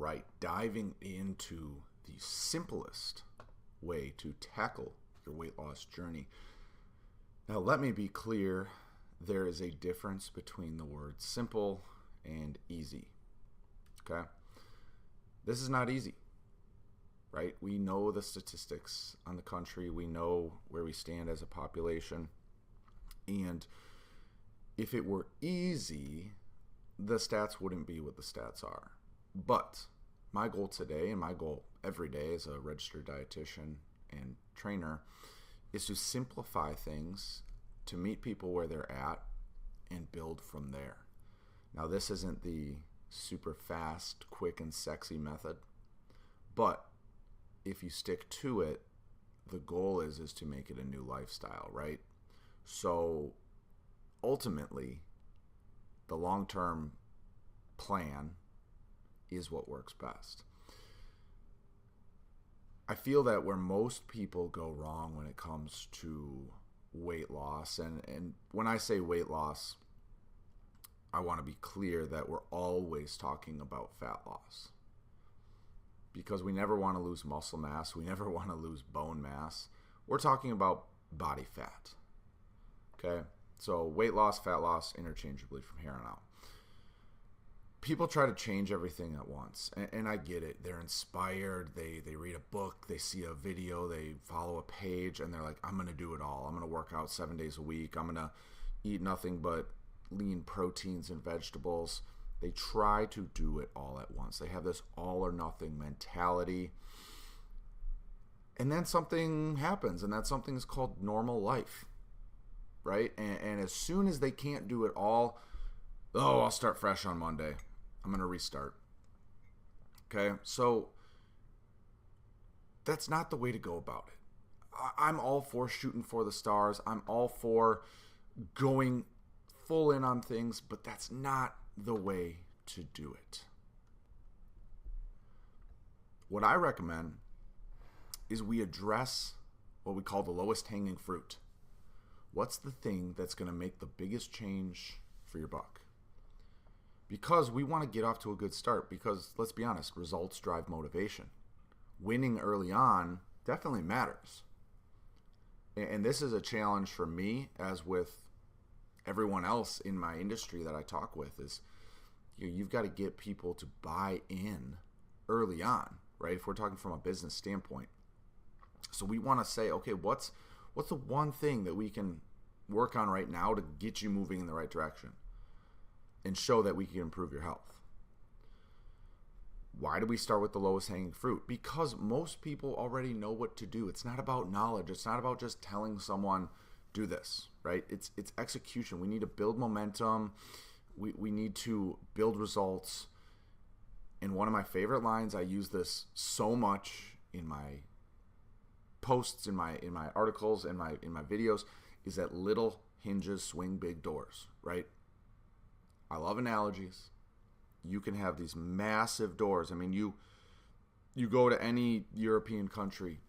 right, diving into the simplest way to tackle your weight loss journey. Now, let me be clear, there is a difference between the words simple and easy. Okay? This is not easy, right? We know the statistics on the country. We know where we stand as a population. And if it were easy, the stats wouldn't be what the stats are. But my goal today, and my goal every day as a registered dietitian and trainer, is to simplify things to meet people where they're at and build from there. Now, this isn't the super fast, quick, and sexy method, but if you stick to it, the goal is to make it a new lifestyle, right? So ultimately, the long-term plan is what works best. I feel that where most people go wrong when it comes to weight loss, and when I say weight loss, I want to be clear that we're always talking about fat loss, because we never want to lose muscle mass. We never want to lose bone mass. We're talking about body fat. Okay? So weight loss, fat loss, interchangeably from here on out. People try to change everything at once, and I get it. They're inspired. They read a book. They see a video. They follow a page, and they're like, I'm going to do it all. I'm going to work out 7 days a week. I'm going to eat nothing but lean proteins and vegetables. They try to do it all at once. They have this all or nothing mentality. And then something happens, and that something is called normal life, right? And as soon as they can't do it all, I'll start fresh on Monday. I'm going to restart. Okay? So that's not the way to go about it. I'm all for shooting for the stars. I'm all for going full in on things, but that's not the way to do it. What I recommend is we address what we call the lowest hanging fruit. What's the thing that's going to make the biggest change for your buck? Because we want to get off to a good start, because let's be honest, results drive motivation. Winning early on definitely matters. And this is a challenge for me, as with everyone else in my industry that I talk with, is you've got to get people to buy in early on, right? If we're talking from a business standpoint. So we want to say, okay, what's the one thing that we can work on right now to get you moving in the right direction and show that we can improve your health? Why do we start with the lowest hanging fruit? Because most people already know what to do. It's not about knowledge. It's not about just telling someone, do this, right? It's execution. We need to build momentum. We need to build results. And one of my favorite lines, I use this so much in my posts, in my articles, in my videos, is that little hinges swing big doors, right? I love analogies. You can have these massive doors. I mean, you go to any European country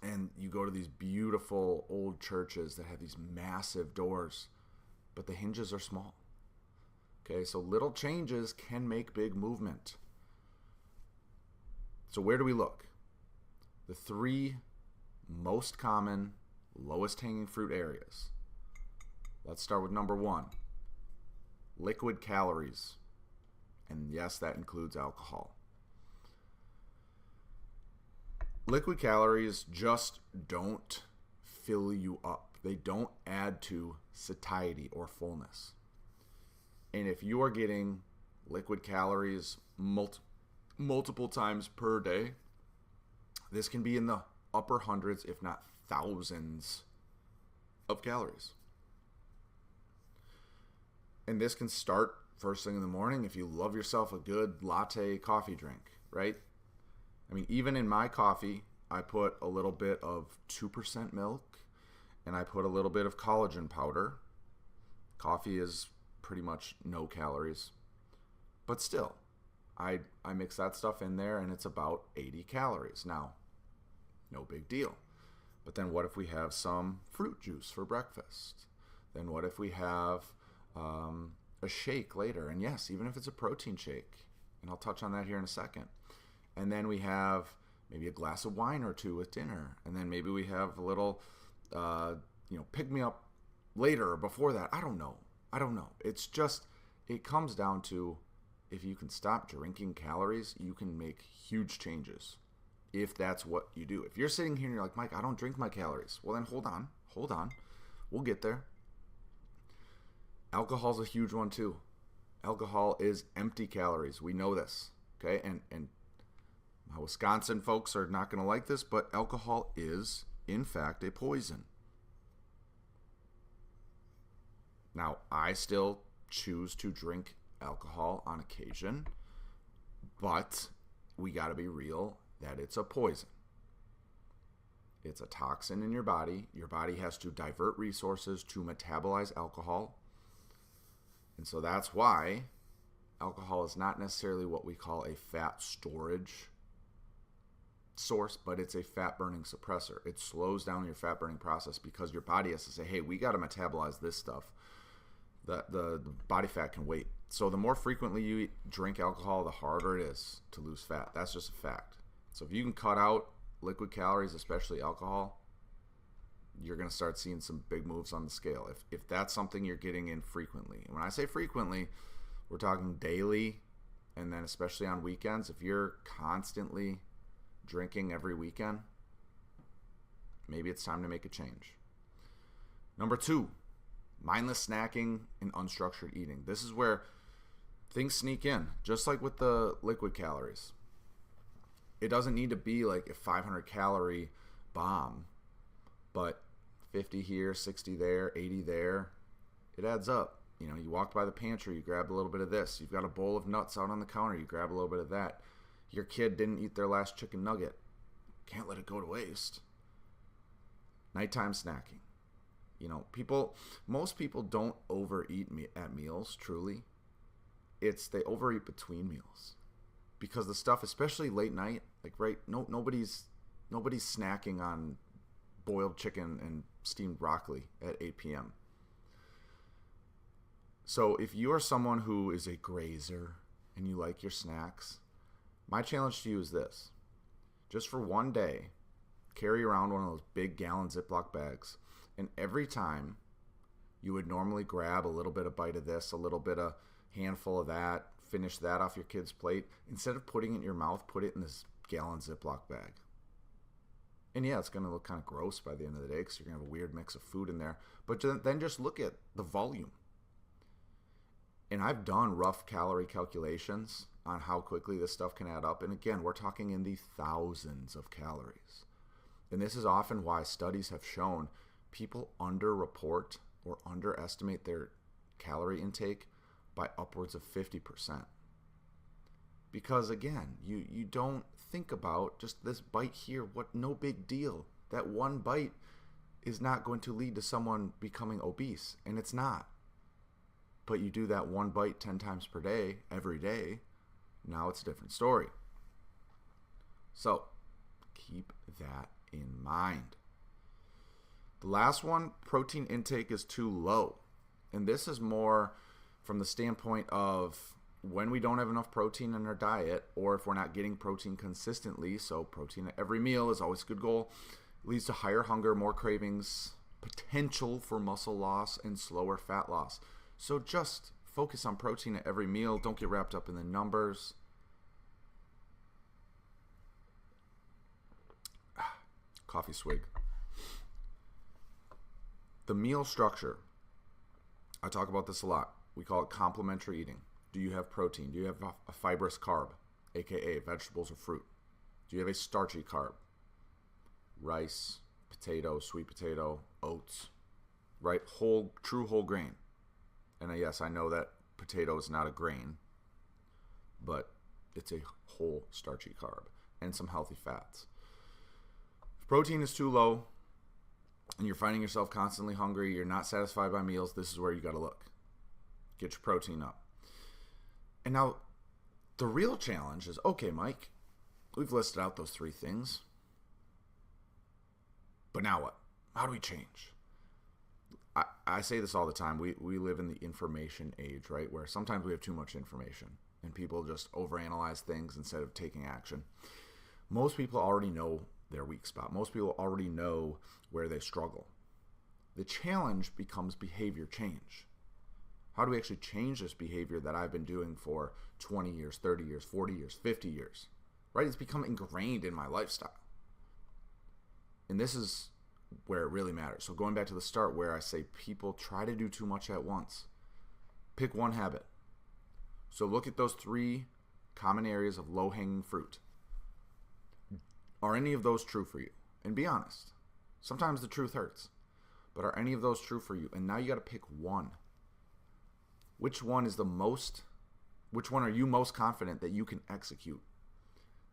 and you go to these beautiful old churches that have these massive doors, but the hinges are small. Okay, so little changes can make big movement. So where do we look? The 3 most common, lowest hanging fruit areas. Let's start with number 1. Liquid calories. And yes, that includes alcohol. Liquid calories just don't fill you up. They don't add to satiety or fullness. And if you are getting liquid calories multiple times per day, this can be in the upper hundreds, if not thousands, of calories. And this can start first thing in the morning if you love yourself a good latte coffee drink, right? I mean, even in my coffee, I put a little bit of 2% milk, and I put a little bit of collagen powder. Coffee is pretty much no calories. But still, I mix that stuff in there, and it's about 80 calories. Now, no big deal. But then what if we have some fruit juice for breakfast? Then what if we have a shake later? And yes, even if it's a protein shake, And I'll touch on that here in a second. And then we have maybe a glass of wine or two with dinner. And then maybe we have a little, pick me up later or before that. I don't know. It's just, it comes down to, if you can stop drinking calories, you can make huge changes. If that's what you do. If you're sitting here and you're like, Mike, I don't drink my calories. Well, then hold on. We'll get there. Alcohol's a huge one too. Alcohol is empty calories. We know this. Okay? And my Wisconsin folks are not going to like this, but alcohol is, in fact, a poison. Now, I still choose to drink alcohol on occasion, but we got to be real that it's a poison. It's a toxin in your body. Your body has to divert resources to metabolize alcohol. And so that's why alcohol is not necessarily what we call a fat storage source, but it's a fat burning suppressor. It slows down your fat burning process because your body has to say, hey, we got to metabolize this stuff. The body fat can wait. So the more frequently you drink alcohol, the harder it is to lose fat. That's just a fact. So if you can cut out liquid calories, especially alcohol, you're going to start seeing some big moves on the scale. If that's something you're getting in frequently. And when I say frequently, we're talking daily, and then especially on weekends. If you're constantly drinking every weekend, maybe it's time to make a change. Number 2, mindless snacking and unstructured eating. This is where things sneak in, just like with the liquid calories. It doesn't need to be like a 500 calorie bomb, but 50 here, 60 there, 80 there, it adds up. You know, you walked by the pantry, you grabbed a little bit of this. You've got a bowl of nuts out on the counter, you grab a little bit of that. Your kid didn't eat their last chicken nugget. Can't let it go to waste. Nighttime snacking. You know, most people don't overeat at meals, truly. They overeat between meals. Because the stuff, especially late night, nobody's snacking on boiled chicken and steamed broccoli at 8 p.m. So if you are someone who is a grazer and you like your snacks, my challenge to you is this. Just for one day, carry around one of those big gallon Ziploc bags, and every time you would normally grab a little bit of bite of this, a little bit of handful of that, finish that off your kid's plate, instead of putting it in your mouth, put it in this gallon Ziploc bag. And yeah, it's going to look kind of gross by the end of the day because you're going to have a weird mix of food in there. But then just look at the volume. And I've done rough calorie calculations on how quickly this stuff can add up. And again, we're talking in the thousands of calories. And this is often why studies have shown people underreport or underestimate their calorie intake by upwards of 50%. Because again, you don't think about just this bite here, no big deal. That one bite is not going to lead to someone becoming obese, and it's not. But you do that one bite 10 times per day, every day, now it's a different story. So, keep that in mind. The last one, protein intake is too low. And this is more from the standpoint of when we don't have enough protein in our diet, or if we're not getting protein consistently, so protein at every meal is always a good goal, leads to higher hunger, more cravings, potential for muscle loss, and slower fat loss. So just focus on protein at every meal. Don't get wrapped up in the numbers. Coffee swig. The meal structure. I talk about this a lot. We call it complementary eating. Do you have protein? Do you have a fibrous carb, aka vegetables or fruit? Do you have a starchy carb? Rice, potato, sweet potato, oats, right? True whole grain. And yes, I know that potato is not a grain, but it's a whole starchy carb and some healthy fats. If protein is too low and you're finding yourself constantly hungry, you're not satisfied by meals, this is where you got to look. Get your protein up. And now the real challenge is, okay, Mike, we've listed out those 3 things. But now what? How do we change? I say this all the time. We live in the information age, right? Where sometimes we have too much information. and people just overanalyze things instead of taking action. Most people already know their weak spot. Most people already know where they struggle. The challenge becomes behavior change. How do we actually change this behavior that I've been doing for 20 years, 30 years, 40 years, 50 years? Right? It's become ingrained in my lifestyle. And this is where it really matters. So going back to the start where I say people try to do too much at once. Pick one habit. So look at those 3 common areas of low-hanging fruit. Are any of those true for you? And be honest. Sometimes the truth hurts. But are any of those true for you? And now you got to pick one. Which one are you most confident that you can execute?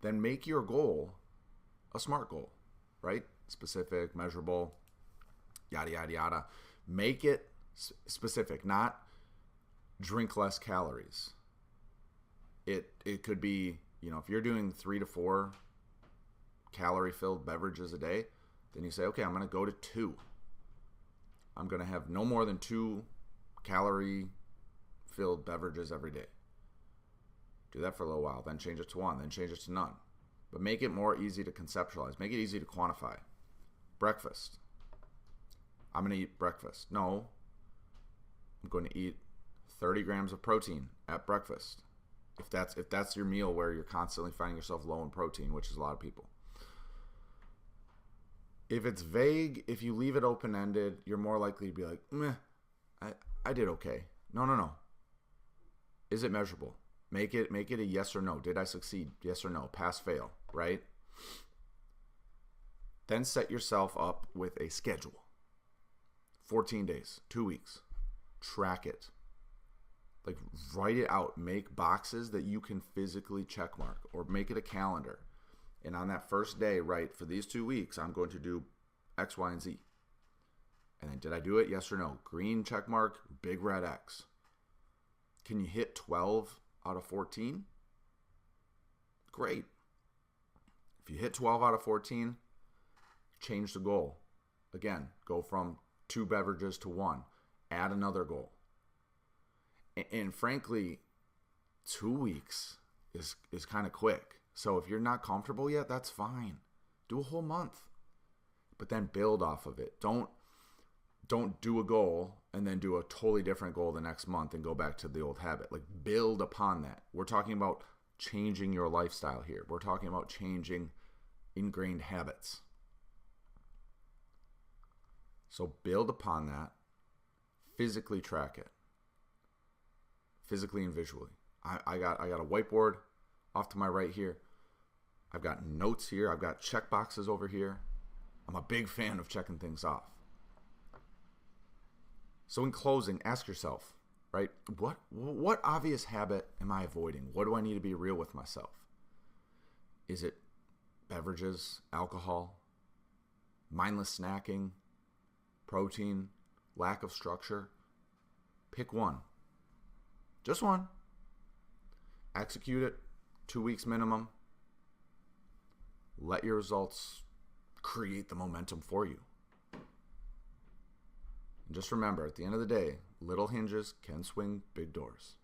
Then make your goal a SMART goal, right? Specific, measurable, yada, yada, yada. Make it specific, not drink less calories. It could be, if you're doing 3 to 4 calorie-filled beverages a day, then you say, okay, I'm going to go to 2. I'm going to have no more than 2 calorie-filled beverages every day. Do that for a little while, then change it to 1, then change it to none. But make it more easy to conceptualize. Make it easy to quantify. Breakfast. I'm going to eat breakfast. No. I'm going to eat 30 grams of protein at breakfast. If that's your meal where you're constantly finding yourself low in protein, which is a lot of people. If it's vague, if you leave it open-ended, you're more likely to be like, meh, I did okay. No. Is it measurable? Make it a yes or no. Did I succeed? Yes or no. Pass, fail, right? Then set yourself up with a schedule. 14 days, 2 weeks. Track it. Like, write it out. Make boxes that you can physically check mark, or make it a calendar. And on that first day, write, for these 2 weeks, I'm going to do X, Y, and Z. And then, did I do it? Yes or no? Green check mark, big red X. Can you hit 12 out of 14? Great. If you hit 12 out of 14, change the goal. Again, go from 2 beverages to 1. Add another goal. And frankly, 2 weeks is kind of quick. So if you're not comfortable yet, that's fine. Do a whole month. But then build off of it. Don't do a goal and then do a totally different goal the next month and go back to the old habit. Like, build upon that. We're talking about changing your lifestyle here. We're talking about changing ingrained habits. So build upon that. Physically track it. Physically and visually. I got a whiteboard off to my right here. I've got notes here. I've got check boxes over here. I'm a big fan of checking things off. So in closing, ask yourself, right? What obvious habit am I avoiding? What do I need to be real with myself? Is it beverages, alcohol, mindless snacking, protein, lack of structure? Pick one. Just one. Execute it. 2 weeks minimum. Let your results create the momentum for you. And just remember, at the end of the day, little hinges can swing big doors.